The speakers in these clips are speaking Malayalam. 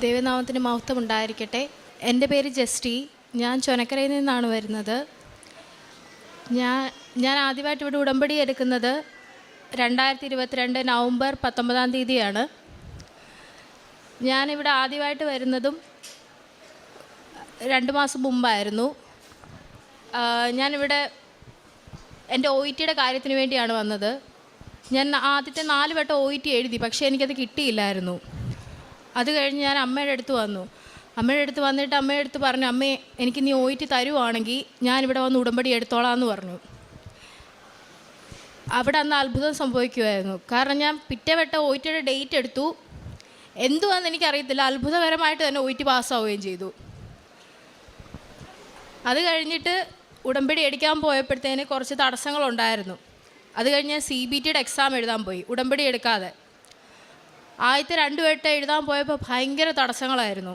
ദൈവനാമത്തിന് മഹത്വം ഉണ്ടായിരിക്കട്ടെ. എൻ്റെ പേര് ജസ്റ്റി. ഞാൻ ചൊനക്കരയിൽ നിന്നാണ് വരുന്നത്. ഞാൻ ആദ്യമായിട്ട് ഇവിടെ ഉടമ്പടി എടുക്കുന്നത് 2022 നവംബർ 19 ഞാനിവിടെ ആദ്യമായിട്ട് വരുന്നതും 2 മാസം മുമ്പായിരുന്നു. ഞാനിവിടെ എൻ്റെ OETയുടെ കാര്യത്തിന് വേണ്ടിയാണ് വന്നത്. ഞാൻ ആദ്യത്തെ 4 വട്ടം OET എഴുതി, പക്ഷേ എനിക്കത് കിട്ടിയില്ലായിരുന്നു. അത് കഴിഞ്ഞ് ഞാൻ അമ്മയുടെ അടുത്ത് വന്നു. അമ്മയുടെ അടുത്ത് വന്നിട്ട് അമ്മയുടെ അടുത്ത് പറഞ്ഞു, അമ്മേ എനിക്ക് നീ OET തരുവാണെങ്കിൽ ഞാനിവിടെ വന്ന് ഉടമ്പടി എടുത്തോളാം എന്ന് പറഞ്ഞു. അവിടെ അന്ന് അത്ഭുതം സംഭവിക്കുമായിരുന്നു. കാരണം ഞാൻ പിറ്റേ വട്ടം OETയുടെ ഡേറ്റ് എടുത്തു. എന്തുവാന്ന് എനിക്കറിയത്തില്ല, അത്ഭുതകരമായിട്ട് തന്നെ OET പാസ്സാവുകയും ചെയ്തു. അത് കഴിഞ്ഞിട്ട് ഉടമ്പടി എടുക്കാൻ പോയപ്പോഴത്തേന് കുറച്ച് തടസ്സങ്ങളുണ്ടായിരുന്നു. അത് കഴിഞ്ഞ് ഞാൻ CBTയുടെ എക്സാം എഴുതാൻ പോയി, ഉടമ്പടി എടുക്കാതെ. ആദ്യത്തെ 2 വട്ടം എഴുതാൻ പോയപ്പോൾ ഭയങ്കര തടസ്സങ്ങളായിരുന്നു.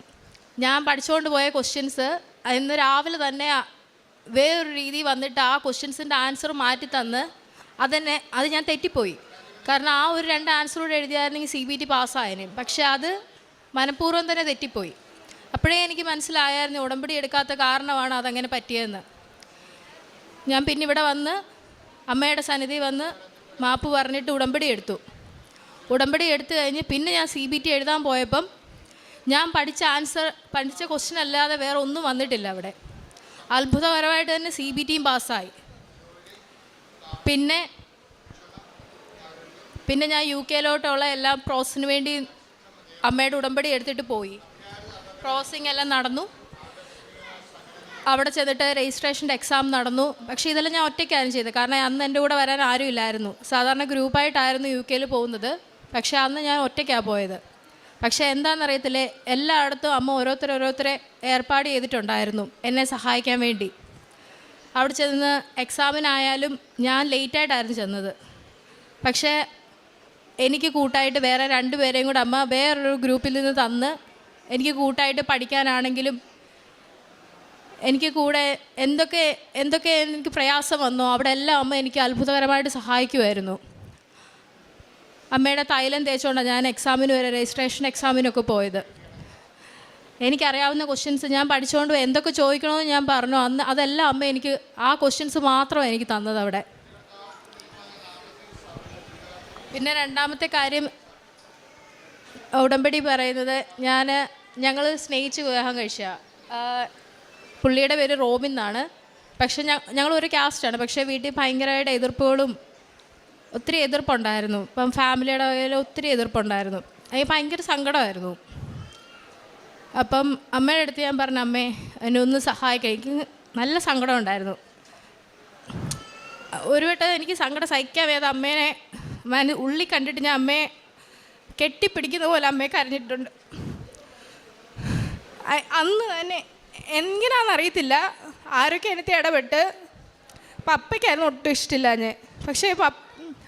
ഞാൻ പഠിച്ചുകൊണ്ട് പോയ ക്വസ്റ്റ്യൻസ് ഇന്ന് രാവിലെ തന്നെ വേറൊരു രീതി വന്നിട്ട് ആ ക്വസ്റ്റ്യൻസിൻ്റെ ആൻസർ മാറ്റി തന്ന് അത് ഞാൻ തെറ്റിപ്പോയി. കാരണം ആ ഒരു 2 ആൻസറോട് എഴുതിയായിരുന്നെങ്കിൽ CBT പാസ്സായേനെ. പക്ഷേ അത് മനഃപൂർവ്വം തന്നെ തെറ്റിപ്പോയി. അപ്പോഴേ എനിക്ക് മനസ്സിലായായിരുന്നു ഉടമ്പടി എടുക്കാത്ത കാരണമാണ് അതങ്ങനെ പറ്റിയതെന്ന്. ഞാൻ പിന്നെ ഇവിടെ വന്ന് അമ്മയുടെ സന്നിധി വന്ന് മാപ്പ് പറഞ്ഞിട്ട് ഉടമ്പടി എടുത്തു. ഉടമ്പടി എടുത്തു കഴിഞ്ഞ് പിന്നെ ഞാൻ CBT എഴുതാൻ പോയപ്പം ഞാൻ പഠിച്ച ക്വസ്റ്റ്യൻ അല്ലാതെ വേറെ ഒന്നും വന്നിട്ടില്ല. അവിടെ അത്ഭുതകരമായിട്ട് തന്നെ CBTയും പാസ്സായി. പിന്നെ ഞാൻ UK എല്ലാ പ്രോസസ്സിന് വേണ്ടി അമ്മയുടെ ഉടമ്പടി എടുത്തിട്ട് പോയി. പ്രോസസ്സിങ് എല്ലാം നടന്നു. അവിടെ ചെന്നിട്ട് രജിസ്ട്രേഷൻ്റെ എക്സാം നടന്നു. പക്ഷേ ഇതെല്ലാം ഞാൻ ഒറ്റയ്ക്കായിരുന്നു ചെയ്തത്. കാരണം അന്ന് എൻ്റെ കൂടെ വരാൻ ആരും ഇല്ലായിരുന്നു. സാധാരണ ഗ്രൂപ്പായിട്ടായിരുന്നു UK പോകുന്നത്. പക്ഷേ അന്ന് ഞാൻ ഒറ്റയ്ക്കാണ് പോയത്. പക്ഷേ എന്താണെന്നറിയത്തില്ലേ, എല്ലായിടത്തും അമ്മ ഓരോരുത്തരെ ഏർപ്പാട് ചെയ്തിട്ടുണ്ടായിരുന്നു എന്നെ സഹായിക്കാൻ വേണ്ടി. അവിടെ ചെന്ന് എക്സാമിനായാലും ഞാൻ ലേറ്റായിട്ടായിരുന്നു ചെന്നത്. പക്ഷേ എനിക്ക് കൂട്ടായിട്ട് വേറെ 2 പേരെയും കൂടെ അമ്മ വേറൊരു ഗ്രൂപ്പിൽ നിന്ന് തന്ന് എനിക്ക് കൂട്ടായിട്ട് പഠിക്കാനാണെങ്കിലും എനിക്ക് കൂടെ എന്തൊക്കെ എനിക്ക് പ്രയാസം വന്നോ അവിടെ എല്ലാം അമ്മ എനിക്ക് അത്ഭുതകരമായിട്ട് സഹായിക്കുമായിരുന്നു. അമ്മയുടെ തൈലം തേച്ചുകൊണ്ടാണ് ഞാൻ എക്സാമിന് വരെ രജിസ്ട്രേഷൻ എക്സാമിനൊക്കെ പോയത്. എനിക്കറിയാവുന്ന ക്വസ്റ്റ്യൻസ് ഞാൻ പഠിച്ചുകൊണ്ട് എന്തൊക്കെ ചോദിക്കണമെന്ന് ഞാൻ പറഞ്ഞു. അതെല്ലാം അമ്മ എനിക്ക് ആ ക്വസ്റ്റ്യൻസ് മാത്രമാണ് എനിക്ക് തന്നത് അവിടെ. പിന്നെ രണ്ടാമത്തെ കാര്യം ഉടമ്പടി പറയുന്നത്, ഞങ്ങൾ സ്നേഹിച്ച് വിവാഹം കഴിച്ച പുള്ളിയുടെ പേര് റോബിൻ എന്നാണ്. പക്ഷേ ഞങ്ങൾ ഒരു കാസ്റ്റാണ്. പക്ഷേ വീട്ടിൽ ഭയങ്കരമായിട്ട് എതിർപ്പുകളും ഒത്തിരി എതിർപ്പുണ്ടായിരുന്നു. ഇപ്പം ഫാമിലിയുടെ കയ്യിൽ ഒത്തിരി എതിർപ്പുണ്ടായിരുന്നു. എനിക്ക് ഭയങ്കര സങ്കടമായിരുന്നു. അപ്പം അമ്മയുടെ അടുത്ത് ഞാൻ പറഞ്ഞു, അമ്മേ എന്നെ ഒന്ന് സഹായിക്കാം, എനിക്ക് നല്ല സങ്കടം ഉണ്ടായിരുന്നു. ഒരു വട്ടം എനിക്ക് സങ്കടം സഹിക്കാൻ വേദ അമ്മേനെ ഉള്ളി കണ്ടിട്ട് ഞാൻ അമ്മയെ കെട്ടിപ്പിടിക്കുന്ന പോലെ അമ്മയെ കരഞ്ഞിട്ടുണ്ട്. അന്ന് തന്നെ എങ്ങനെയാണെന്നറിയത്തില്ല ആരൊക്കെ എനിക്ക് ഇടപെട്ട് പപ്പയ്ക്കായിരുന്നു ഒട്ടും ഇഷ്ടമില്ല ഞാൻ. പക്ഷേ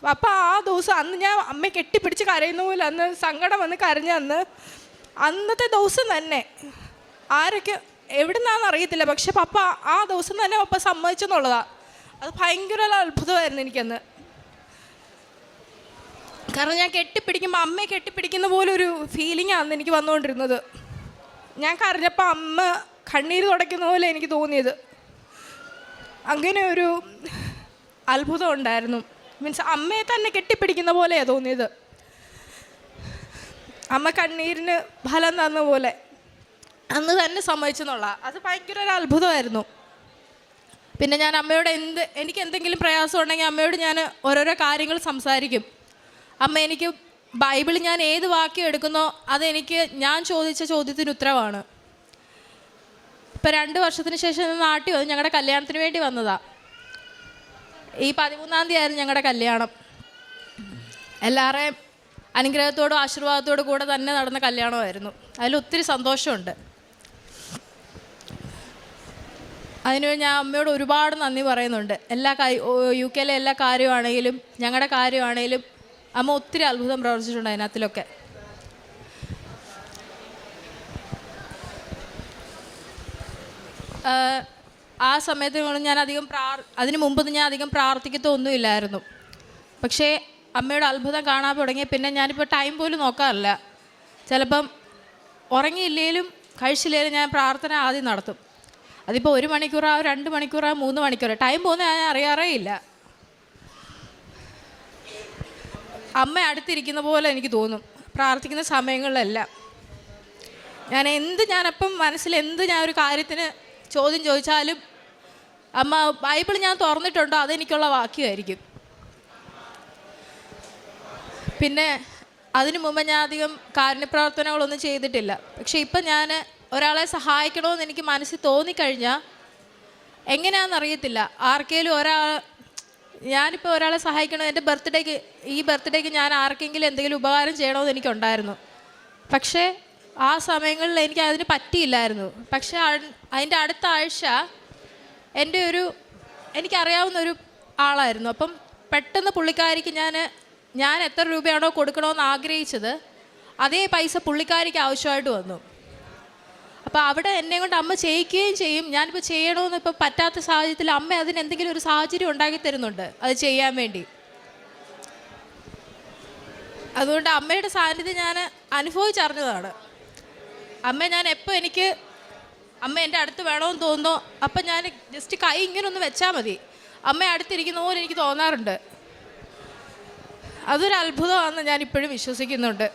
പപ്പ ആ ദിവസം അന്ന് ഞാൻ അമ്മയെ കെട്ടിപ്പിടിച്ച് കരയുന്ന പോലെ അന്ന് സങ്കടം വന്ന് കരഞ്ഞ അന്നത്തെ ദിവസം തന്നെ ആരൊക്കെ എവിടെ നിന്നാണെന്ന് അറിയത്തില്ല, പക്ഷെ പപ്പ ആ ദിവസം തന്നെ പപ്പ സമ്മതിച്ചെന്നുള്ളതാണ്. അത് ഭയങ്കര അത്ഭുതമായിരുന്നു എനിക്കന്ന്. കാരണം ഞാൻ കെട്ടിപ്പിടിക്കുമ്പോൾ അമ്മയെ കെട്ടിപ്പിടിക്കുന്ന പോലെ ഒരു ഫീലിംഗാണ് അന്ന് എനിക്ക് വന്നുകൊണ്ടിരുന്നത്. ഞാൻ കരഞ്ഞപ്പോൾ അമ്മ കണ്ണീര് തുടയ്ക്കുന്ന പോലെ എനിക്ക് തോന്നിയത്. അങ്ങനെ ഒരു അത്ഭുതം ഉണ്ടായിരുന്നു. മീൻസ് അമ്മയെ തന്നെ കെട്ടിപ്പിടിക്കുന്ന പോലെയാണ് തോന്നിയത്. അമ്മ കണ്ണീരിന് ഫലം തന്ന പോലെ അന്ന് തന്നെ സമ്മതിച്ചെന്നുള്ള അത് ഭയങ്കര ഒരു അത്ഭുതമായിരുന്നു. പിന്നെ ഞാൻ അമ്മയോട് എനിക്ക് എന്തെങ്കിലും പ്രയാസം ഉണ്ടെങ്കിൽ അമ്മയോട് ഞാൻ ഓരോരോ കാര്യങ്ങൾ സംസാരിക്കും. അമ്മ എനിക്ക് ബൈബിളിൽ ഞാൻ ഏത് വാക്യം എടുക്കുന്നോ അതെനിക്ക് ഞാൻ ചോദിച്ച ചോദ്യത്തിന് ഉത്തരവാണ്. ഇപ്പം 2 വർഷത്തിന് ശേഷം നാട്ടിൽ വന്ന് ഞങ്ങളുടെ കല്യാണത്തിന് വേണ്ടി വന്നതാണ്. ഈ 13-ാം തീയതി ആയിരുന്നു ഞങ്ങളുടെ കല്യാണം. എല്ലാവരുടെയും അനുഗ്രഹത്തോടും ആശീർവാദത്തോടും കൂടെ തന്നെ നടന്ന കല്യാണമായിരുന്നു. അതിലൊത്തിരി സന്തോഷമുണ്ട്. അതിന് ഞാൻ അമ്മയോട് ഒരുപാട് നന്ദി പറയുന്നുണ്ട്. UK എല്ലാ കാര്യമാണെങ്കിലും ഞങ്ങളുടെ കാര്യമാണെങ്കിലും അമ്മ ഒത്തിരി അത്ഭുതം പ്രവർത്തിച്ചിട്ടുണ്ട് അതിനകത്തിലൊക്കെ. ആ സമയത്ത് ഞാൻ അതിന് മുമ്പൊന്നും ഞാൻ അധികം പ്രാർത്ഥിക്കത്തൊന്നുമില്ലായിരുന്നു. പക്ഷേ അമ്മയുടെ അത്ഭുതം കാണാൻ തുടങ്ങിയ പിന്നെ ഞാനിപ്പോൾ ടൈം പോലും നോക്കാറില്ല. ചിലപ്പം ഉറങ്ങിയില്ലേലും കഴിച്ചില്ലേലും ഞാൻ പ്രാർത്ഥന ആദ്യം നടത്തും. അതിപ്പോൾ 1 മണിക്കൂറാവും, 2 മണിക്കൂറാവും, 3 മണിക്കൂറാവും, ടൈം പോകുന്നത് ഞാൻ അറിയാറേ ഇല്ല. അമ്മ അടുത്തിരിക്കുന്ന പോലെ എനിക്ക് തോന്നും പ്രാർത്ഥിക്കുന്ന സമയങ്ങളിലെല്ലാം. ഞാനപ്പം മനസ്സിൽ ഞാൻ ഒരു കാര്യത്തിന് ചോദ്യം ചോദിച്ചാലും അമ്മ ബൈബിൾ ഞാൻ തുറന്നിട്ടുണ്ടോ അതെനിക്കുള്ള വാക്യമായിരിക്കും. പിന്നെ അതിനു മുമ്പ് ഞാൻ അധികം കാരുണ്യപ്രവർത്തനങ്ങളൊന്നും ചെയ്തിട്ടില്ല. പക്ഷേ ഇപ്പം ഞാൻ ഒരാളെ സഹായിക്കണമെന്ന് എനിക്ക് മനസ്സിൽ തോന്നിക്കഴിഞ്ഞാൽ എങ്ങനെയാണെന്നറിയത്തില്ല, ആർക്കെങ്കിലും ഞാനിപ്പോൾ ഒരാളെ സഹായിക്കണം, എൻ്റെ ഈ ബർത്ത്ഡേക്ക് ഞാൻ ആർക്കെങ്കിലും എന്തെങ്കിലും ഉപകാരം ചെയ്യണമെന്ന് എനിക്കുണ്ടായിരുന്നു. പക്ഷേ ആ സമയങ്ങളിൽ എനിക്ക് അതിന് പറ്റിയില്ലായിരുന്നു. പക്ഷേ അതിൻ്റെ അടുത്ത ആഴ്ച എനിക്കറിയാവുന്ന ഒരു ആളായിരുന്നു. അപ്പം പെട്ടെന്ന് പുള്ളിക്കാരിക്ക് ഞാൻ എത്ര രൂപയാണോ കൊടുക്കണമെന്ന് ആഗ്രഹിച്ചത് അതേ പൈസ പുള്ളിക്കാരിക്ക് ആവശ്യമായിട്ട് വന്നു. അപ്പോൾ അവിടെ എന്നെ കൊണ്ട് അമ്മ ചെയ്യിക്കുകയും ചെയ്യും. ഞാനിപ്പോൾ ചെയ്യണമെന്ന് ഇപ്പോൾ പറ്റാത്ത സാഹചര്യത്തിൽ അമ്മ അതിന് എന്തെങ്കിലും ഒരു സാഹചര്യം ഉണ്ടാക്കി തരുന്നുണ്ട് അത് ചെയ്യാൻ വേണ്ടി. അതുകൊണ്ട് അമ്മയുടെ സാന്നിധ്യം ഞാൻ അനുഭവിച്ചറിഞ്ഞതാണ്. ഞാൻ എപ്പോൾ അമ്മ എൻ്റെ അടുത്ത് വേണമെന്ന് തോന്നുന്നോ അപ്പം ഞാൻ ജസ്റ്റ് കൈ ഇങ്ങനെ ഒന്ന് വെച്ചാൽ മതി, അമ്മ അടുത്തിരിക്കുന്ന പോലെ എനിക്ക് തോന്നാറുണ്ട്. അതൊരു അത്ഭുതമാണെന്ന് ഞാൻ ഇപ്പോഴും വിശ്വസിക്കുന്നുണ്ട്.